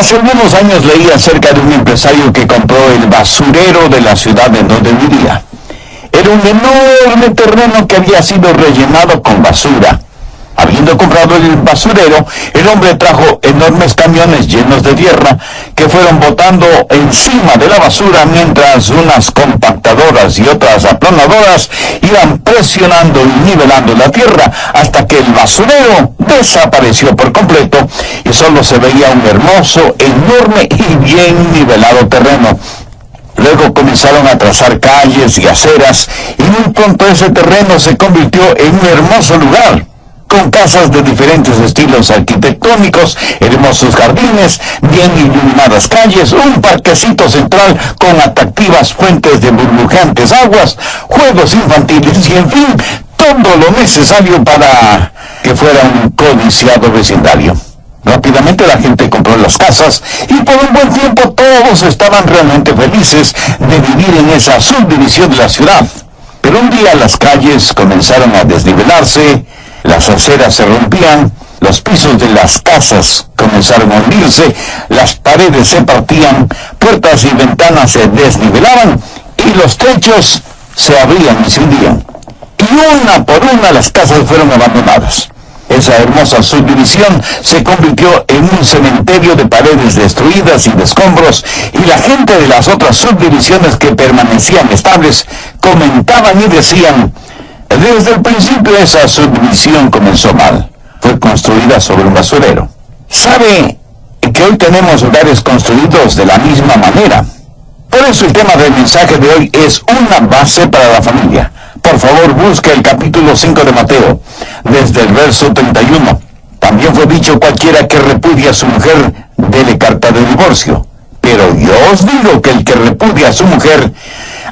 Hace algunos años leí acerca de un empresario que compró el basurero de la ciudad en donde vivía. Era un enorme terreno que había sido rellenado con basura. Habiendo comprado el basurero, el hombre trajo enormes camiones llenos de tierra que fueron botando encima de la basura mientras unas compactadoras y otras aplanadoras iban presionando y nivelando la tierra hasta que el basurero desapareció por completo y solo se veía un hermoso, enorme y bien nivelado terreno. Luego comenzaron a trazar calles y aceras y muy pronto ese terreno se convirtió en un hermoso lugar, con casas de diferentes estilos arquitectónicos, hermosos jardines, bien iluminadas calles, un parquecito central con atractivas fuentes de burbujeantes aguas, juegos infantiles y, en fin, todo lo necesario para que fuera un codiciado vecindario. Rápidamente la gente compró las casas y por un buen tiempo todos estaban realmente felices de vivir en esa subdivisión de la ciudad. Pero un día las calles comenzaron a desnivelarse, las aceras se rompían, los pisos de las casas comenzaron a hundirse, las paredes se partían, puertas y ventanas se desnivelaban y los techos se abrían y se hundían. Y una por una las casas fueron abandonadas. Esa hermosa subdivisión se convirtió en un cementerio de paredes destruidas y de escombros, y la gente de las otras subdivisiones que permanecían estables comentaban y decían: desde el principio esa subdivisión comenzó mal. Fue construida sobre un basurero. ¿Sabe que hoy tenemos hogares construidos de la misma manera? Por eso el tema del mensaje de hoy es una base para la familia. Por favor, busque el capítulo 5 de Mateo, desde el verso 31. También fue dicho: cualquiera que repudia a su mujer, dele carta de divorcio. Pero yo os digo que el que repudia a su mujer,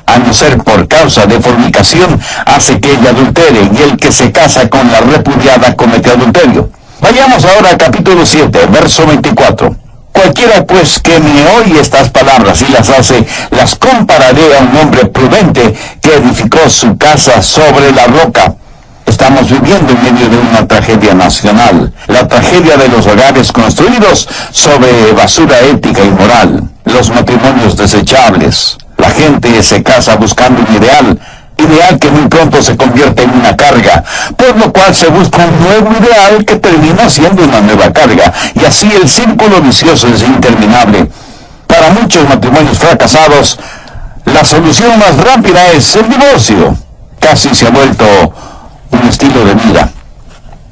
a no ser por causa de fornicación, hace que ella adultere, y el que se casa con la repudiada comete adulterio. Vayamos ahora al capítulo 7, verso 24. Cualquiera pues que me oye estas palabras y las hace, las compararé a un hombre prudente que edificó su casa sobre la roca. Estamos viviendo en medio de una tragedia nacional, la tragedia de los hogares construidos sobre basura ética y moral, los matrimonios desechables. La gente se casa buscando un ideal que muy pronto se convierte en una carga, por lo cual se busca un nuevo ideal que termina siendo una nueva carga, y así el círculo vicioso es interminable. Para muchos matrimonios fracasados, la solución más rápida es el divorcio. Casi se ha vuelto un estilo de vida.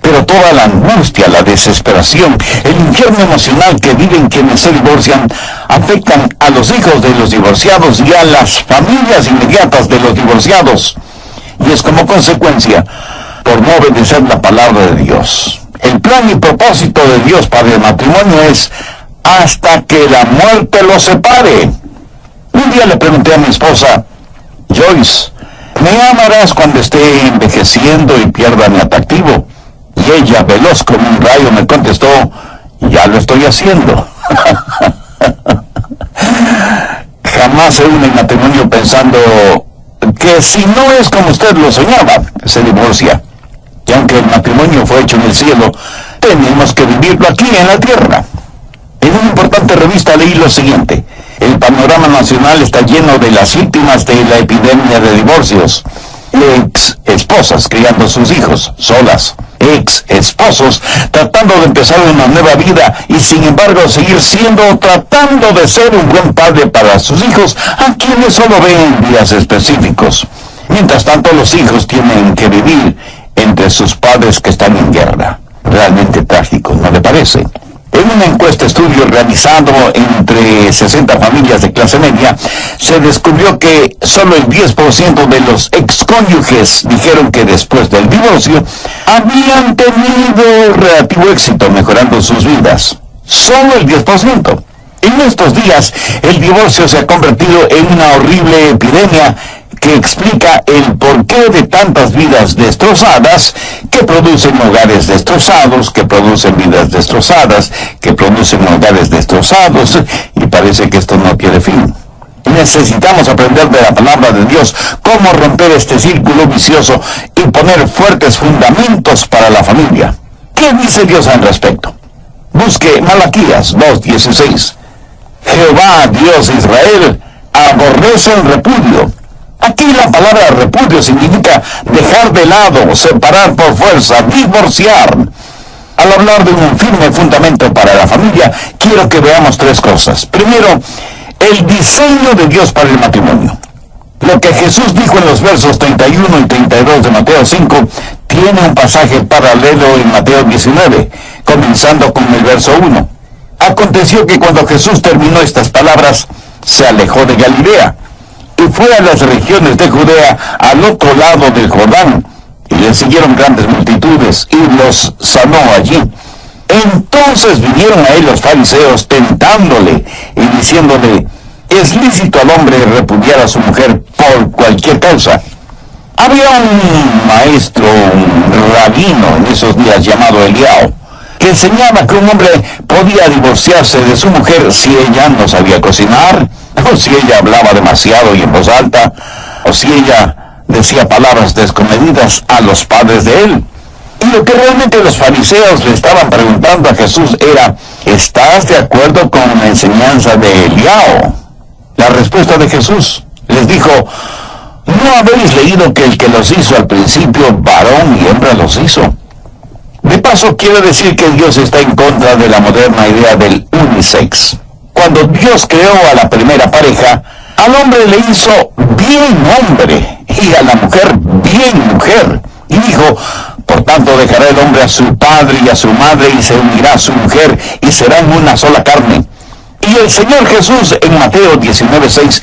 Pero toda la angustia, la desesperación, el infierno emocional que viven quienes se divorcian, afectan a los hijos de los divorciados y a las familias inmediatas de los divorciados. Y es como consecuencia por no obedecer la palabra de Dios. El plan y propósito de Dios para el matrimonio es hasta que la muerte los separe. Un día le pregunté a mi esposa: Joyce, ¿me amarás cuando esté envejeciendo y pierda mi atractivo? Y ella, veloz como un rayo, me contestó: ya lo estoy haciendo. Jamás se une en matrimonio pensando que si no es como usted lo soñaba, se divorcia. Y aunque el matrimonio fue hecho en el cielo, tenemos que vivirlo aquí en la tierra. En una importante revista leí lo siguiente: el panorama nacional está lleno de las víctimas de la epidemia de divorcios. Ex esposas criando sus hijos solas, ex esposos tratando de empezar una nueva vida y sin embargo seguir tratando de ser un buen padre para sus hijos, a quienes solo ven en días específicos. Mientras tanto, los hijos tienen que vivir entre sus padres que están en guerra. Realmente trágico, ¿no le parece? En una encuesta estudio realizado entre 60 familias de clase media, se descubrió que solo el 10% de los excónyuges dijeron que después del divorcio habían tenido relativo éxito mejorando sus vidas. Solo el 10%. En estos días, el divorcio se ha convertido en una horrible epidemia que explica el porqué de tantas vidas destrozadas, que producen hogares destrozados, que producen vidas destrozadas, que producen hogares destrozados, y parece que esto no tiene fin. Necesitamos aprender de la palabra de Dios cómo romper este círculo vicioso y poner fuertes fundamentos para la familia. ¿Qué dice Dios al respecto? Busque Malaquías 2:16. Jehová, Dios de Israel, aborrece el repudio. Aquí la palabra repudio significa dejar de lado, separar por fuerza, divorciar. Al hablar de un firme fundamento para la familia, quiero que veamos tres cosas. Primero, el diseño de Dios para el matrimonio. Lo que Jesús dijo en los versos 31 y 32 de Mateo 5 tiene un pasaje paralelo en Mateo 19, comenzando con el verso 1. Aconteció que cuando Jesús terminó estas palabras, se alejó de Galilea y fue a las regiones de Judea al otro lado del Jordán, y le siguieron grandes multitudes, y los sanó allí. Entonces vinieron a él los fariseos tentándole y diciéndole: ¿es lícito al hombre repudiar a su mujer por cualquier causa? Había un maestro, un rabino en esos días llamado Eliao, que enseñaba que un hombre podía divorciarse de su mujer si ella no sabía cocinar, o si ella hablaba demasiado y en voz alta, o si ella decía palabras descomedidas a los padres de él. Y lo que realmente los fariseos le estaban preguntando a Jesús era: ¿estás de acuerdo con la enseñanza de Eliao? La respuesta de Jesús les dijo: ¿no habéis leído que el que los hizo al principio, varón y hembra los hizo? De paso, quiero decir que Dios está en contra de la moderna idea del unisex. Cuando Dios creó a la primera pareja, al hombre le hizo bien hombre y a la mujer bien mujer. Y dijo: por tanto dejará el hombre a su padre y a su madre y se unirá a su mujer y serán una sola carne. Y el Señor Jesús en Mateo 19:6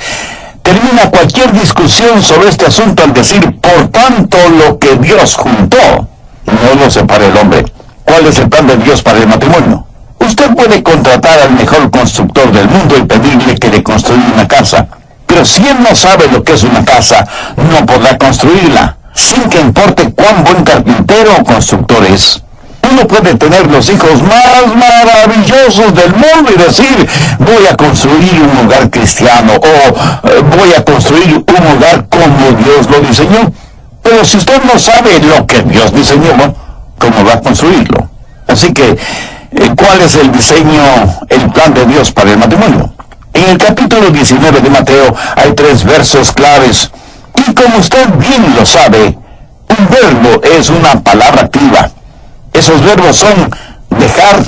termina cualquier discusión sobre este asunto al decir: por tanto lo que Dios juntó, no lo separa el hombre. ¿Cuál es el plan de Dios para el matrimonio? Usted puede contratar al mejor constructor del mundo y pedirle que le construya una casa, pero si él no sabe lo que es una casa, no podrá construirla, sin que importe cuán buen carpintero o constructor es. Uno puede tener los hijos más maravillosos del mundo y decir: voy a construir un hogar cristiano, o voy a construir un hogar como Dios lo diseñó. Pero si usted no sabe lo que Dios diseñó, ¿cómo va a construirlo? Así que, ¿cuál es el diseño, el plan de Dios para el matrimonio? En el capítulo 19 de Mateo hay 3 versos claves. Y como usted bien lo sabe, un verbo es una palabra activa. Esos verbos son dejar,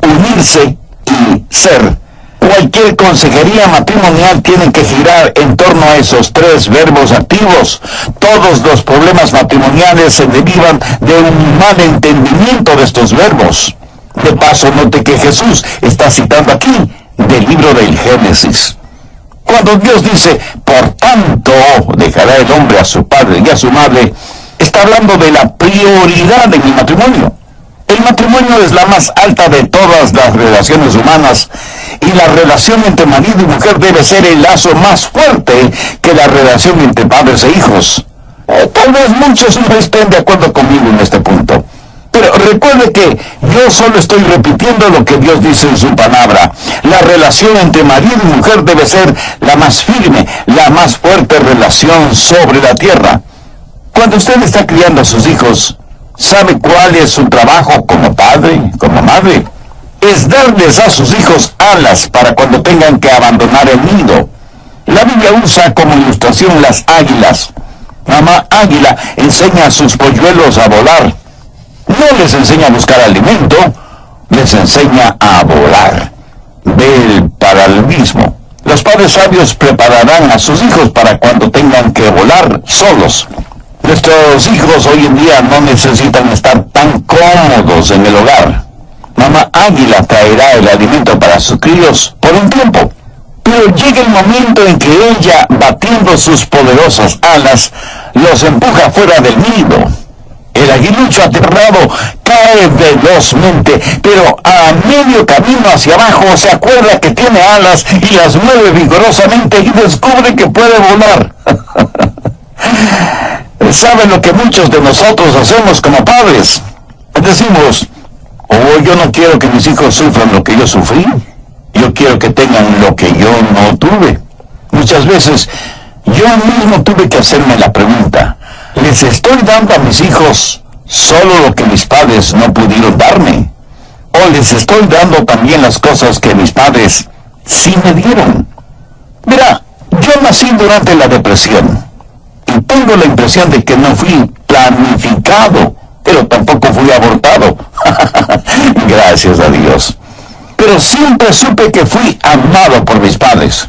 unirse y ser. Cualquier consejería matrimonial tiene que girar en torno a esos 3 verbos activos. Todos los problemas matrimoniales se derivan de un mal entendimiento de estos verbos. De paso, note que Jesús está citando aquí del libro del Génesis. Cuando Dios dice: por tanto dejará el hombre a su padre y a su madre, está hablando de la prioridad en el matrimonio. El matrimonio es la más alta de todas las relaciones humanas, y la relación entre marido y mujer debe ser el lazo más fuerte que la relación entre padres e hijos. Tal vez muchos no estén de acuerdo conmigo en este punto, pero recuerde que yo solo estoy repitiendo lo que Dios dice en su palabra. La relación entre marido y mujer debe ser la más firme, la más fuerte relación sobre la tierra. Cuando usted está criando a sus hijos, ¿sabe cuál es su trabajo como padre, como madre? Es darles a sus hijos alas para cuando tengan que abandonar el nido. La Biblia usa como ilustración las águilas. Mamá águila enseña a sus polluelos a volar. No les enseña a buscar alimento, les enseña a volar. Del paralelismo. Los padres sabios prepararán a sus hijos para cuando tengan que volar solos. Nuestros hijos hoy en día no necesitan estar tan cómodos en el hogar. Mamá águila traerá el alimento para sus críos por un tiempo, pero llega el momento en que ella, batiendo sus poderosas alas, los empuja fuera del nido. El aguilucho aterrado cae velozmente, pero a medio camino hacia abajo se acuerda que tiene alas y las mueve vigorosamente y descubre que puede volar. ¿Saben lo que muchos de nosotros hacemos como padres? Decimos: oh, yo no quiero que mis hijos sufran lo que yo sufrí. Yo quiero que tengan lo que yo no tuve. Muchas veces yo mismo tuve que hacerme la pregunta: ¿les estoy dando a mis hijos solo lo que mis padres no pudieron darme? ¿O les estoy dando también las cosas que mis padres sí me dieron? Mira, yo nací durante la depresión y tengo la impresión de que no fui planificado, pero tampoco fui abortado. Gracias a Dios. Pero siempre supe que fui amado por mis padres.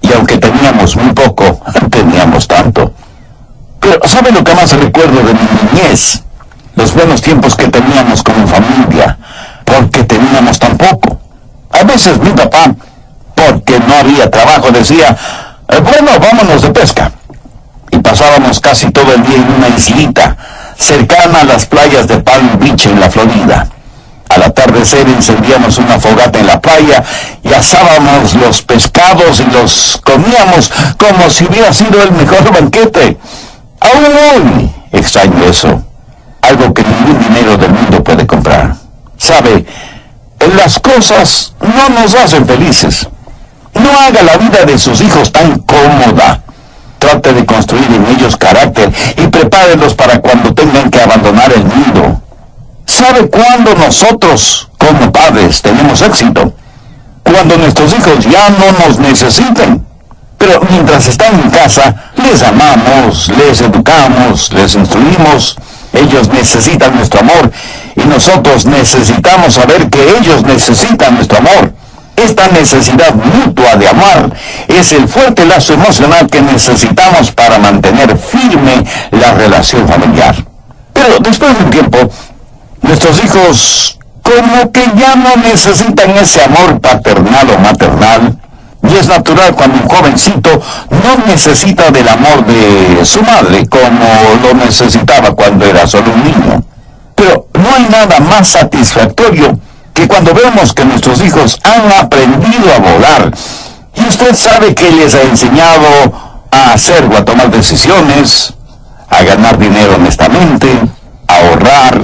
Y aunque teníamos muy poco, teníamos tanto. Pero ¿sabe lo que más recuerdo de mi niñez? Los buenos tiempos que teníamos como familia, porque teníamos tan poco. A veces mi papá, porque no había trabajo, decía, bueno, vámonos de pesca. Y pasábamos casi todo el día en una islita, cercana a las playas de Palm Beach en la Florida. Al atardecer encendíamos una fogata en la playa y asábamos los pescados y los comíamos como si hubiera sido el mejor banquete. Aún hoy extraño eso, algo que ningún dinero del mundo puede comprar. ¿Sabe? Las cosas no nos hacen felices. No haga la vida de sus hijos tan cómoda. Trate de construir en ellos carácter y prepárenlos para cuando tengan que abandonar el mundo. ¿Sabe cuándo nosotros, como padres, tenemos éxito? Cuando nuestros hijos ya no nos necesiten. Pero mientras están en casa, les amamos, les educamos, les instruimos. Ellos necesitan nuestro amor y nosotros necesitamos saber que ellos necesitan nuestro amor. Esta necesidad mutua de amar es el fuerte lazo emocional que necesitamos para mantener firme la relación familiar. Pero después de un tiempo, nuestros hijos como que ya no necesitan ese amor paternal o maternal. Y es natural cuando un jovencito no necesita del amor de su madre como lo necesitaba cuando era solo un niño. Pero no hay nada más satisfactorio que cuando vemos que nuestros hijos han aprendido a volar y usted sabe que les ha enseñado a hacer o a tomar decisiones, a ganar dinero honestamente, a ahorrar,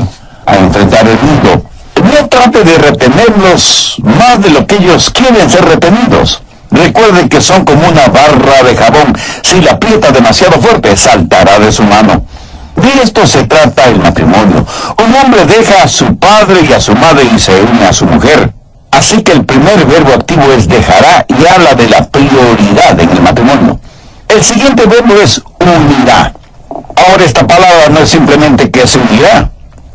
a enfrentar el mundo. No trate de retenerlos más de lo que ellos quieren ser retenidos. Recuerden que son como una barra de jabón. Si la aprieta demasiado fuerte, saltará de su mano. De esto se trata el matrimonio. Un hombre deja a su padre y a su madre y se une a su mujer. Así que el primer verbo activo es dejará y habla de la prioridad en el matrimonio. El siguiente verbo es unirá. Ahora esta palabra no es simplemente que se unirá,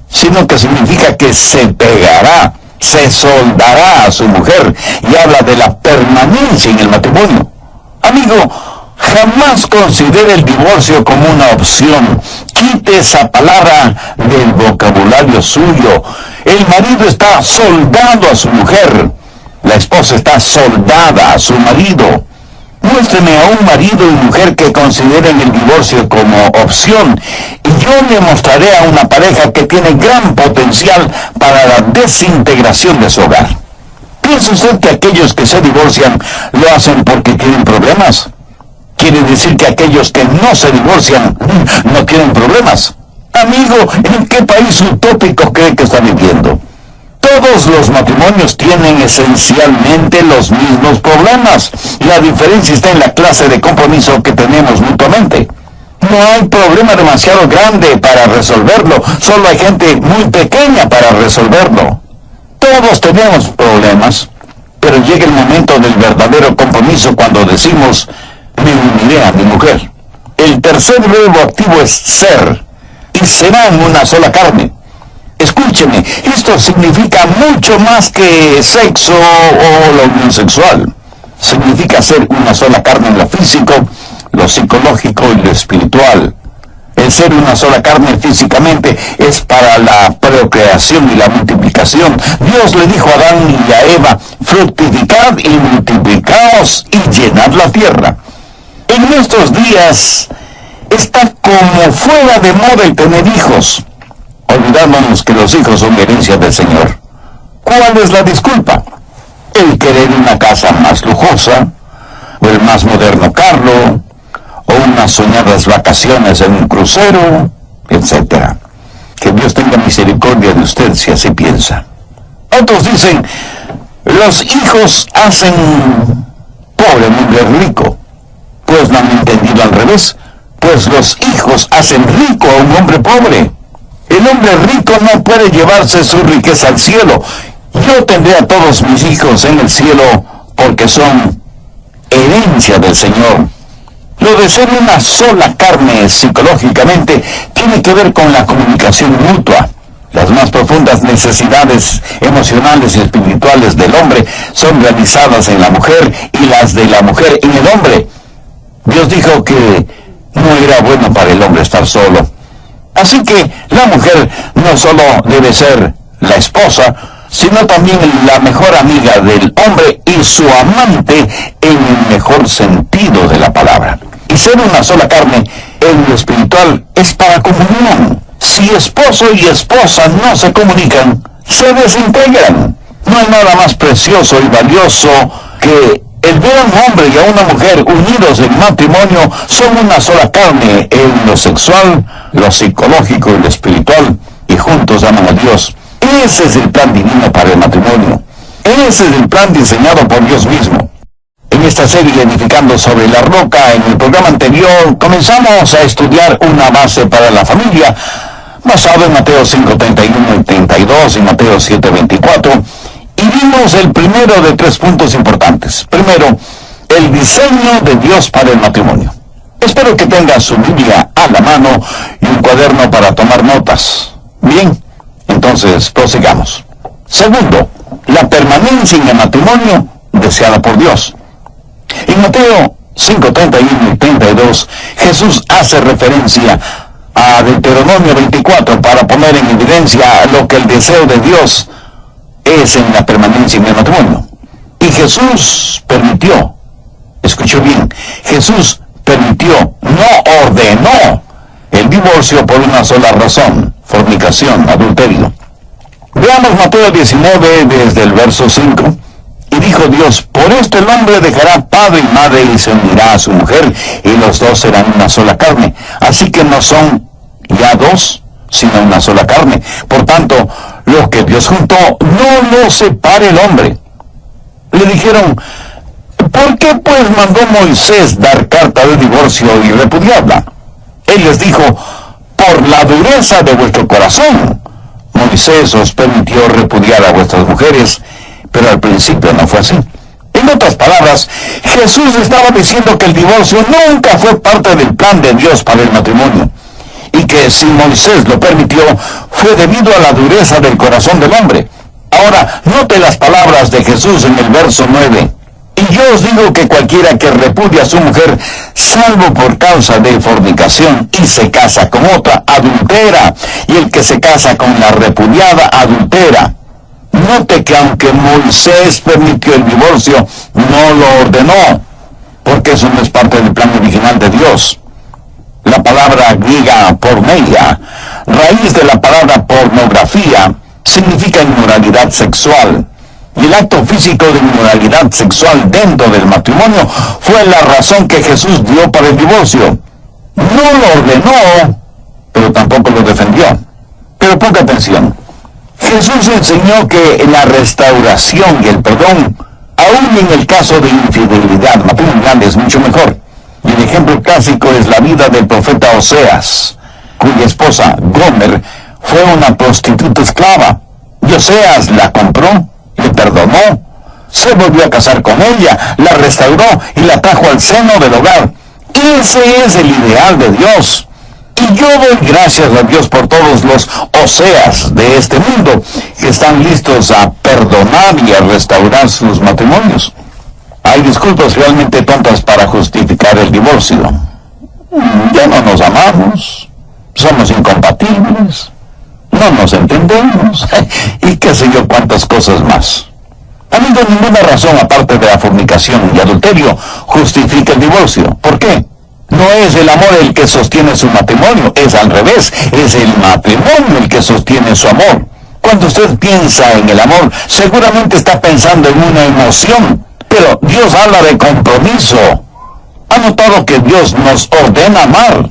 sino que significa que se pegará, se soldará a su mujer y habla de la permanencia en el matrimonio. Amigo, jamás considere el divorcio como una opción. Quite esa palabra del vocabulario suyo. El marido está soldado a su mujer. La esposa está soldada a su marido. Muéstreme a un marido y mujer que consideren el divorcio como opción y yo le mostraré a una pareja que tiene gran potencial para la desintegración de su hogar. ¿Piensa usted que aquellos que se divorcian lo hacen porque tienen problemas? ¿Quiere decir que aquellos que no se divorcian no tienen problemas? Amigo, ¿en qué país utópico cree que está viviendo? Todos los matrimonios tienen esencialmente los mismos problemas. La diferencia está en la clase de compromiso que tenemos mutuamente. No hay problema demasiado grande para resolverlo, solo hay gente muy pequeña para resolverlo. Todos tenemos problemas, pero llega el momento del verdadero compromiso cuando decimos, me uniré a mi mujer. El tercer verbo activo es ser, y serán una sola carne. Escúcheme, esto significa mucho más que sexo o la unión sexual. Significa ser una sola carne en lo físico, lo psicológico y lo espiritual. El ser una sola carne físicamente es para la procreación y la multiplicación. Dios le dijo a Adán y a Eva, fructificad y multiplicaos y llenad la tierra. En nuestros días está como fuera de moda el tener hijos, olvidándonos que los hijos son herencia del Señor. ¿Cuál es la disculpa? El querer una casa más lujosa, o el más moderno carro, o unas soñadas vacaciones en un crucero, etc. Que Dios tenga misericordia de usted si así piensa. Otros dicen, los hijos hacen pobre al hombre rico. Pues no han entendido al revés, pues los hijos hacen rico a un hombre pobre. El hombre rico no puede llevarse su riqueza al cielo, Yo tendré a todos mis hijos en el cielo porque son herencia del Señor. Lo de ser una sola carne psicológicamente tiene que ver con la comunicación mutua. Las más profundas necesidades emocionales y espirituales del hombre son realizadas en la mujer y las de la mujer en el hombre. Dios dijo que no era bueno para el hombre estar solo. Así que la mujer no solo debe ser la esposa, sino también la mejor amiga del hombre y su amante en el mejor sentido de la palabra. Y ser una sola carne en lo espiritual es para comunión. Si esposo y esposa no se comunican, se desintegran. No hay nada más precioso y valioso que el ver a un hombre y a una mujer unidos en matrimonio. Son una sola carne en lo sexual, lo psicológico y lo espiritual, y juntos aman a Dios. Ese es el plan divino para el matrimonio. Ese es el plan diseñado por Dios mismo. En esta serie Edificando sobre la Roca, en el programa anterior, comenzamos a estudiar una base para la familia, basado en Mateo 5:31 y 32 y Mateo 7:24, y vimos el primero de 3 puntos importantes. Primero, el diseño de Dios para el matrimonio. Espero que tenga su Biblia a la mano y un cuaderno para tomar notas. Bien, entonces prosigamos. Segundo, la permanencia en el matrimonio deseada por Dios. En Mateo 5:31 y 32, Jesús hace referencia a Deuteronomio 24 para poner en evidencia lo que el deseo de Dios es en la permanencia en el matrimonio. Y Jesús permitió, escuchó bien, Jesús permitió, no ordenó el divorcio por una sola razón: fornicación, adulterio. Veamos Mateo 19 desde el verso 5. Y dijo Dios: por esto el hombre dejará padre y madre y se unirá a su mujer, y los dos serán una sola carne. Así que no son ya dos, sino una sola carne. Por tanto, lo que Dios juntó, no lo separe el hombre. Le dijeron: ¿por qué pues mandó Moisés dar carta de divorcio y repudiarla? Él les dijo: por la dureza de vuestro corazón. Moisés os permitió repudiar a vuestras mujeres, pero al principio no fue así. En otras palabras, Jesús estaba diciendo que el divorcio nunca fue parte del plan de Dios para el matrimonio, y que si Moisés lo permitió, fue debido a la dureza del corazón del hombre. Ahora, note las palabras de Jesús en el verso 9. Y yo os digo que cualquiera que repudia a su mujer, salvo por causa de fornicación, y se casa con otra, adultera, y el que se casa con la repudiada, adultera. Note que aunque Moisés permitió el divorcio, no lo ordenó, porque eso no es parte del plan original de Dios. La palabra griega porneia, raíz de la palabra pornografía, significa inmoralidad sexual. Y el acto físico de inmoralidad sexual dentro del matrimonio fue la razón que Jesús dio para el divorcio. No lo ordenó, pero tampoco lo defendió. Pero ponga atención. Jesús enseñó que la restauración y el perdón, aún en el caso de infidelidad matrimonial, es mucho mejor. Y el ejemplo clásico es la vida del profeta Oseas, cuya esposa, Gomer, fue una prostituta esclava. Y Oseas la compró, le perdonó, se volvió a casar con ella, la restauró y la trajo al seno del hogar. Ese es el ideal de Dios. Y yo doy gracias a Dios por todos los Oseas de este mundo que están listos a perdonar y a restaurar sus matrimonios. Hay disculpas realmente tontas para justificar el divorcio. Ya no nos amamos, somos incompatibles, no nos entendemos, y qué sé yo cuántas cosas más. Habiendo ninguna razón aparte de la fornicación y adulterio justifica el divorcio. ¿Por qué? No es el amor el que sostiene su matrimonio, es al revés, es el matrimonio el que sostiene su amor. Cuando usted piensa en el amor, seguramente está pensando en una emoción, pero Dios habla de compromiso. ¿Ha notado que Dios nos ordena amar?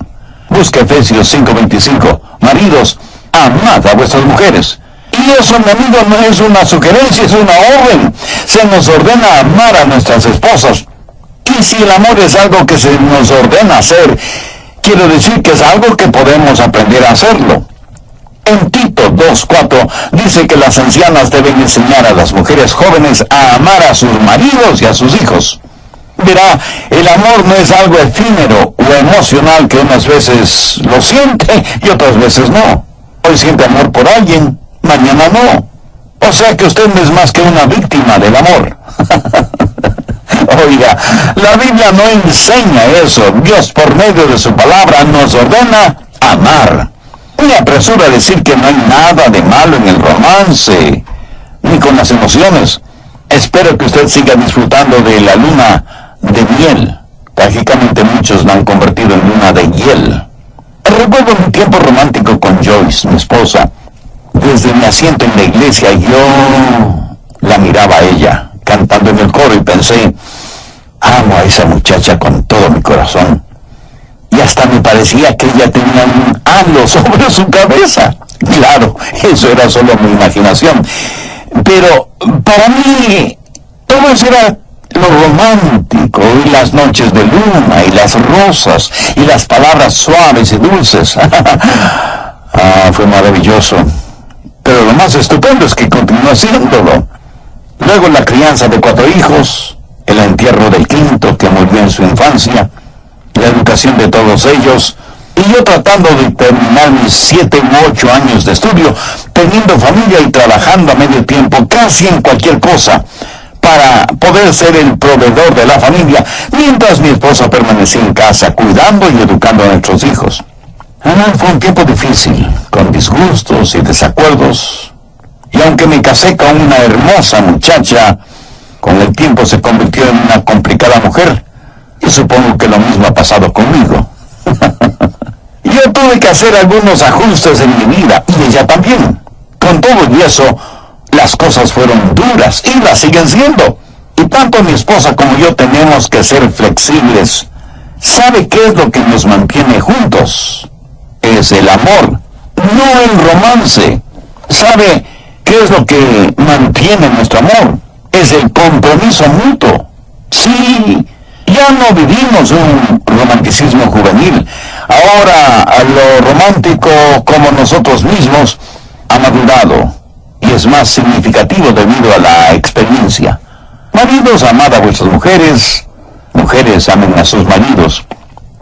Busca Efesios 5:25. Maridos, amad a vuestras mujeres. Y eso, mi amigo, no es una sugerencia, es una orden. Se nos ordena amar a nuestras esposas. Y si el amor es algo que se nos ordena hacer, quiero decir que es algo que podemos aprender a hacerlo. En Tito 2:4 dice que las ancianas deben enseñar a las mujeres jóvenes a amar a sus maridos y a sus hijos. Verá, el amor no es algo efímero o emocional que unas veces lo siente y otras veces no. Hoy siente amor por alguien, mañana no. O sea que usted no es más que una víctima del amor. Oiga, la Biblia no enseña eso. Dios por medio de su palabra nos ordena amar. Me apresuro a decir que no hay nada de malo en el romance, ni con las emociones. Espero que usted siga disfrutando de la luna de miel. Trágicamente muchos la han convertido en luna de hiel. Recuerdo mi tiempo romántico con Joyce, mi esposa. Desde mi asiento en la iglesia yo la miraba a ella, cantando en el coro, y pensé, amo a esa muchacha con todo mi corazón. Y hasta me parecía que ella tenía un halo sobre su cabeza. Claro, eso era solo mi imaginación. Pero para mí, todo eso era lo romántico, y las noches de luna, y las rosas, y las palabras suaves y dulces. Fue maravilloso. Pero lo más estupendo es que continuó haciéndolo. Luego la crianza de 4 hijos, el entierro del quinto que murió en su infancia, la educación de todos ellos, y yo tratando de terminar mis 7 u 8 años de estudio, teniendo familia y trabajando a medio tiempo casi en cualquier cosa, para poder ser el proveedor de la familia, mientras mi esposa permanecía en casa cuidando y educando a nuestros hijos. Fue un tiempo difícil, con disgustos y desacuerdos, y aunque me casé con una hermosa muchacha, con el tiempo se convirtió en una complicada mujer, y supongo que lo mismo ha pasado conmigo. Yo tuve que hacer algunos ajustes en mi vida, y ella también. Con todo y eso, las cosas fueron duras, y las siguen siendo. Y tanto mi esposa como yo tenemos que ser flexibles. ¿Sabe qué es lo que nos mantiene juntos? Es el amor, no el romance. ¿Sabe qué es lo que mantiene nuestro amor? Es el compromiso mutuo. Sí, ya no vivimos un romanticismo juvenil. Ahora lo romántico, como nosotros mismos, ha madurado y es más significativo debido a la experiencia. Maridos, amad a vuestras mujeres, mujeres, amen a sus maridos.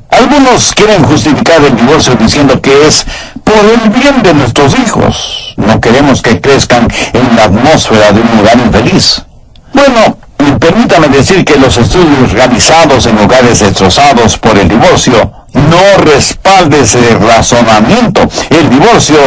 Algunos quieren justificar el divorcio diciendo que es por el bien de nuestros hijos. No queremos que crezcan en la atmósfera de un hogar infeliz. Bueno, permítame decir que los estudios realizados en hogares destrozados por el divorcio no respaldan ese razonamiento. El divorcio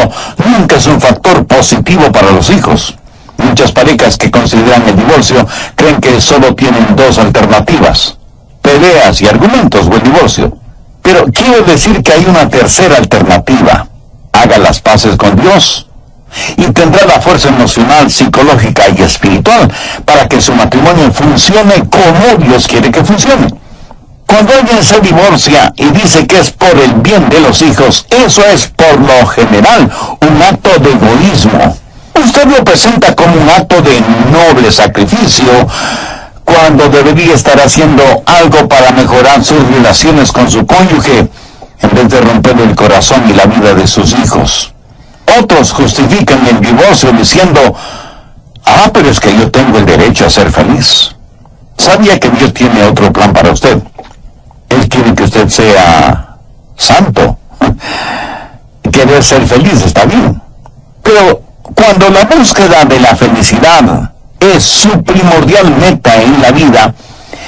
nunca es un factor positivo para los hijos. Muchas parejas que consideran el divorcio creen que solo tienen 2 alternativas: peleas y argumentos o el divorcio. Pero quiero decir que hay una tercera alternativa. Haga las paces con Dios y tendrá la fuerza emocional, psicológica y espiritual para que su matrimonio funcione como Dios quiere que funcione. Cuando alguien se divorcia y dice que es por el bien de los hijos, eso es por lo general un acto de egoísmo. Usted lo presenta como un acto de noble sacrificio, cuando debería estar haciendo algo para mejorar sus relaciones con su cónyuge, en vez de romperle el corazón y la vida de sus hijos. Otros justifican el divorcio diciendo, pero es que yo tengo el derecho a ser feliz. ¿Sabía que Dios tiene otro plan para usted? Él quiere que usted sea santo. Querer ser feliz está bien. Pero cuando la búsqueda de la felicidad es su primordial meta en la vida,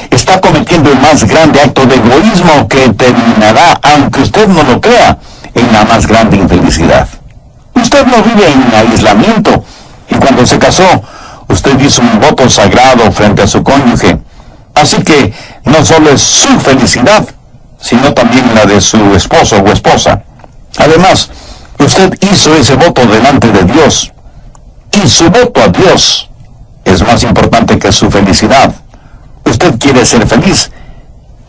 está cometiendo el más grande acto de egoísmo que terminará, aunque usted no lo crea, en la más grande infelicidad. Usted no vive en aislamiento, y cuando se casó, usted hizo un voto sagrado frente a su cónyuge. Así que no solo es su felicidad, sino también la de su esposo o esposa. Además, usted hizo ese voto delante de Dios, y su voto a Dios es más importante que su felicidad. Usted quiere ser feliz,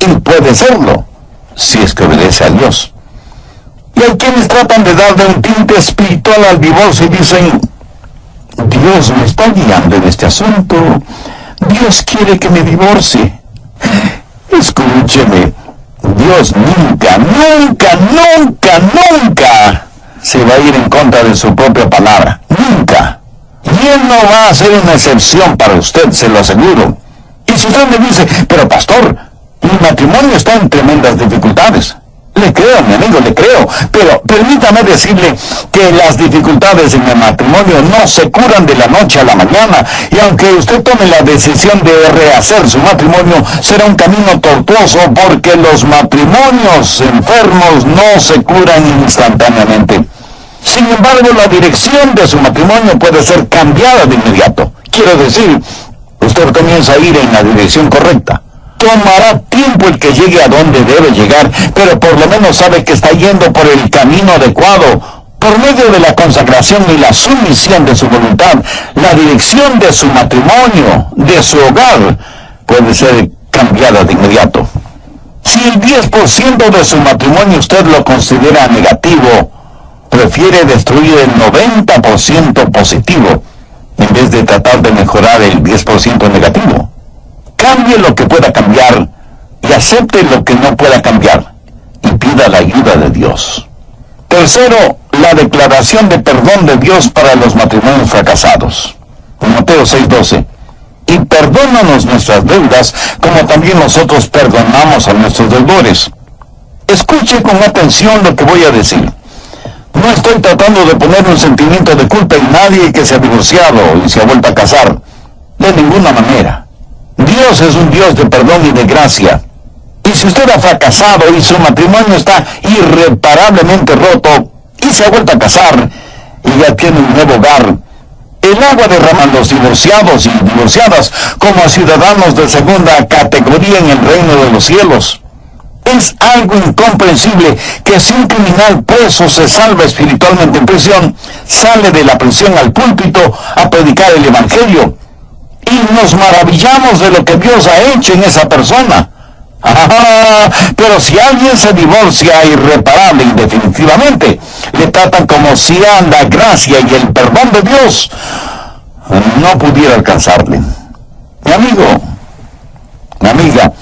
y puede serlo, si es que obedece a Dios. Y hay quienes tratan de darle un tinte espiritual al divorcio y dicen, Dios me está guiando en este asunto, Dios quiere que me divorcie. Escúcheme, Dios nunca se va a ir en contra de su propia palabra. Nunca. Y Él no va a hacer una excepción para usted, se lo aseguro. Y si usted me dice, pero pastor, mi matrimonio está en tremendas dificultades. Le creo, mi amigo, le creo. Pero permítame decirle que las dificultades en el matrimonio no se curan de la noche a la mañana. Y aunque usted tome la decisión de rehacer su matrimonio, será un camino tortuoso porque los matrimonios enfermos no se curan instantáneamente. Sin embargo, la dirección de su matrimonio puede ser cambiada de inmediato. Quiero decir, usted comienza a ir en la dirección correcta. Tomará tiempo el que llegue a donde debe llegar, pero por lo menos sabe que está yendo por el camino adecuado. Por medio de la consagración y la sumisión de su voluntad, la dirección de su matrimonio, de su hogar, puede ser cambiada de inmediato. Si el 10% de su matrimonio usted lo considera negativo, prefiere destruir el 90% positivo en vez de tratar de mejorar el 10% negativo. Cambie lo que pueda cambiar y acepte lo que no pueda cambiar y pida la ayuda de Dios. Tercero, la declaración de perdón de Dios para los matrimonios fracasados. Mateo 6:12. Y perdónanos nuestras deudas como también nosotros perdonamos a nuestros deudores. Escuche con atención lo que voy a decir. No estoy tratando de poner un sentimiento de culpa en nadie que se ha divorciado y se ha vuelto a casar. De ninguna manera. Dios es un Dios de perdón y de gracia. Y si usted ha fracasado y su matrimonio está irreparablemente roto y se ha vuelto a casar y ya tiene un nuevo hogar, el agua derrama a los divorciados y divorciadas como a ciudadanos de segunda categoría en el reino de los cielos. Es algo incomprensible que si un criminal preso se salva espiritualmente en prisión, sale de la prisión al púlpito a predicar el evangelio. Y nos maravillamos de lo que Dios ha hecho en esa persona. Pero si alguien se divorcia irreparable y definitivamente, le tratan como si la gracia y el perdón de Dios no pudiera alcanzarle. Mi amigo, mi amiga,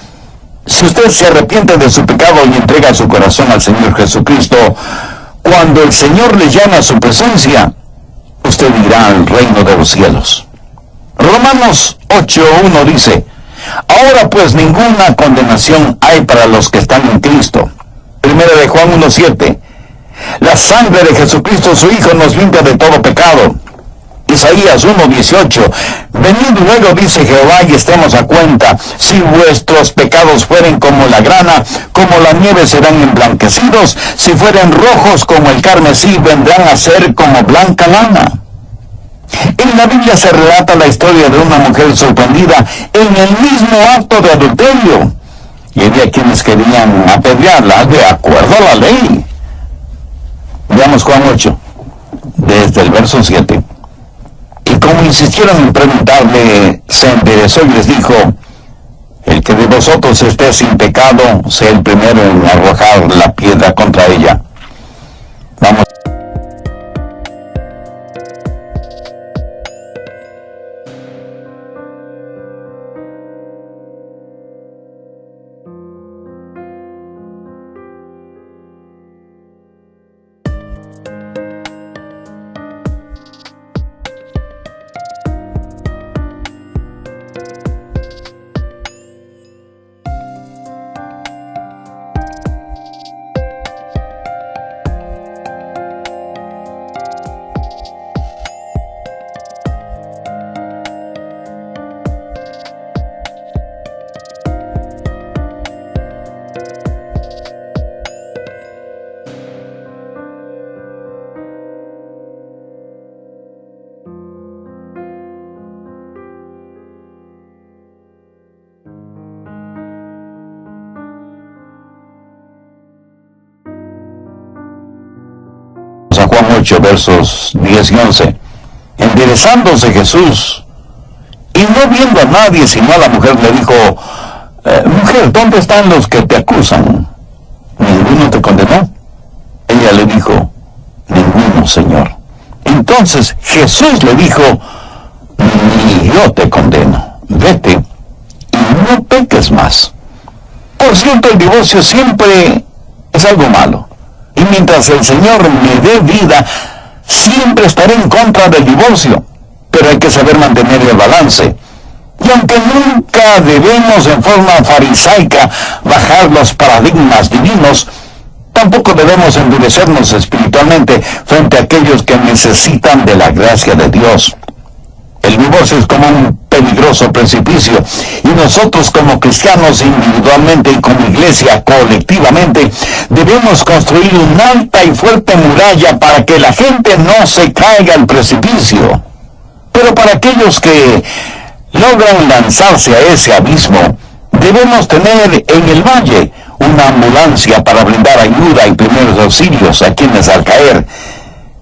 si usted se arrepiente de su pecado y entrega su corazón al Señor Jesucristo, cuando el Señor le llame a su presencia, usted irá al reino de los cielos. Romanos 8:1 dice, ahora pues ninguna condenación hay para los que están en Cristo. Primera de Juan 1:7, la sangre de Jesucristo su Hijo nos limpia de todo pecado. Isaías 1:18, venid luego, dice Jehová, y estemos a cuenta. Si vuestros pecados fueren como la grana, como la nieve serán emblanquecidos. Si fueren rojos como el carmesí, vendrán a ser como blanca lana. En la Biblia se relata la historia de una mujer sorprendida en el mismo acto de adulterio. Y había quienes querían apedrearla de acuerdo a la ley. Veamos Juan 8, desde el verso 7. Y como insistieron en preguntarle, se enderezó y les dijo, el que de vosotros esté sin pecado, sea el primero en arrojar la piedra contra ella. Vamos. Juan 8, versos 10 y 11. Enderezándose Jesús, y no viendo a nadie sino a la mujer, le dijo, mujer, ¿dónde están los que te acusan? ¿Ninguno te condenó? Ella le dijo, ninguno, Señor. Entonces Jesús le dijo, ni yo te condeno, vete y no peques más. Por cierto, el divorcio siempre es algo malo. Y mientras el Señor me dé vida, siempre estaré en contra del divorcio. Pero hay que saber mantener el balance. Y aunque nunca debemos en forma farisaica bajar los paradigmas divinos, tampoco debemos endurecernos espiritualmente frente a aquellos que necesitan de la gracia de Dios. El divorcio es como un peligroso precipicio, y nosotros como cristianos individualmente y como iglesia colectivamente debemos construir una alta y fuerte muralla para que la gente no se caiga al precipicio. Pero para aquellos que logran lanzarse a ese abismo, debemos tener en el valle una ambulancia para brindar ayuda y primeros auxilios a quienes al caer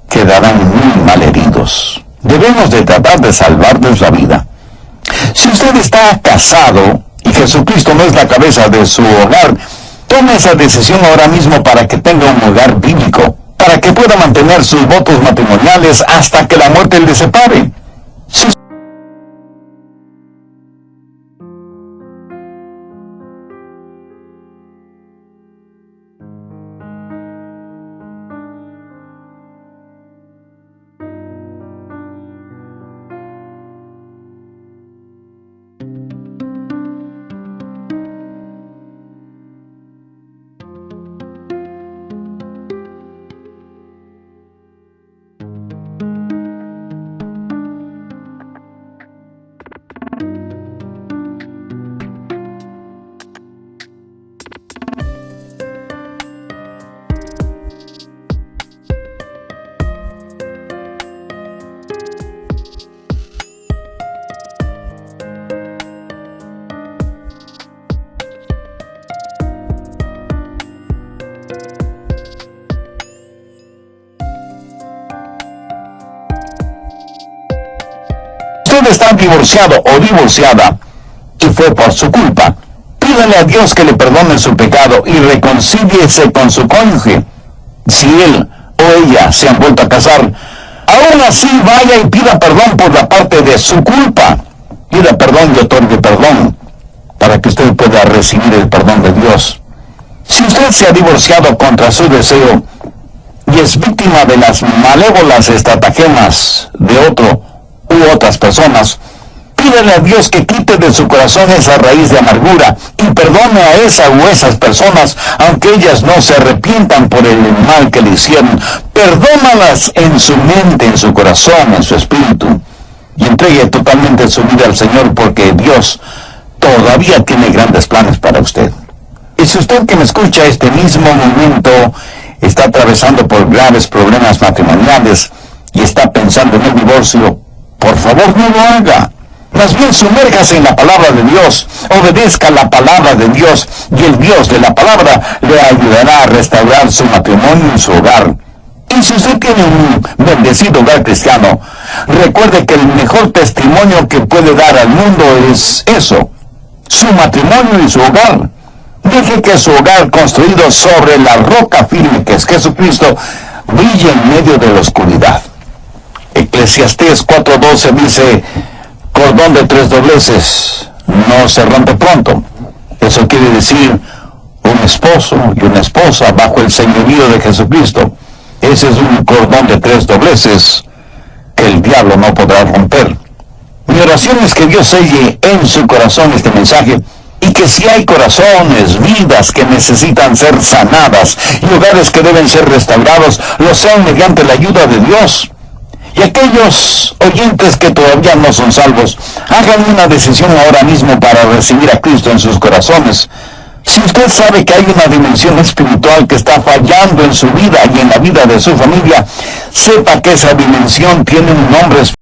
quedarán muy mal heridos. Debemos de tratar de salvarles la vida. Si usted está casado y Jesucristo no es la cabeza de su hogar, tome esa decisión ahora mismo para que tenga un hogar bíblico, para que pueda mantener sus votos matrimoniales hasta que la muerte le separe. Si usted está divorciado o divorciada y fue por su culpa, pídale a Dios que le perdone su pecado y reconcíliese con su cónyuge. Si él o ella se han vuelto a casar, aún así vaya y pida perdón por la parte de su culpa. Pida perdón y otorgue perdón para que usted pueda recibir el perdón de Dios. Si usted se ha divorciado contra su deseo y es víctima de las malévolas estratagemas de otro u otras personas, pídele a Dios que quite de su corazón esa raíz de amargura y perdone a esa u esas personas, aunque ellas no se arrepientan por el mal que le hicieron. Perdónalas en su mente, en su corazón, en su espíritu, y entregue totalmente su vida al Señor, porque Dios todavía tiene grandes planes para usted. Y si usted que me escucha este mismo momento está atravesando por graves problemas matrimoniales y está pensando en el divorcio, por favor no lo haga. Más bien sumérjase en la palabra de Dios, obedezca la palabra de Dios, y el Dios de la palabra le ayudará a restaurar su matrimonio y su hogar. Y si usted tiene un bendecido hogar cristiano, recuerde que el mejor testimonio que puede dar al mundo es eso, su matrimonio y su hogar. Deje que su hogar construido sobre la roca firme que es Jesucristo brille en medio de la oscuridad. Eclesiastés 4:12 dice: cordón de 3 dobleces no se rompe pronto. Eso quiere decir un esposo y una esposa bajo el señorío de Jesucristo. Ese es un cordón de 3 dobleces que el diablo no podrá romper. Mi oración es que Dios selle en su corazón este mensaje, y que si hay corazones, vidas que necesitan ser sanadas y hogares que deben ser restaurados, lo sean mediante la ayuda de Dios. Y aquellos oyentes que todavía no son salvos, hagan una decisión ahora mismo para recibir a Cristo en sus corazones. Si usted sabe que hay una dimensión espiritual que está fallando en su vida y en la vida de su familia, sepa que esa dimensión tiene un nombre espiritual.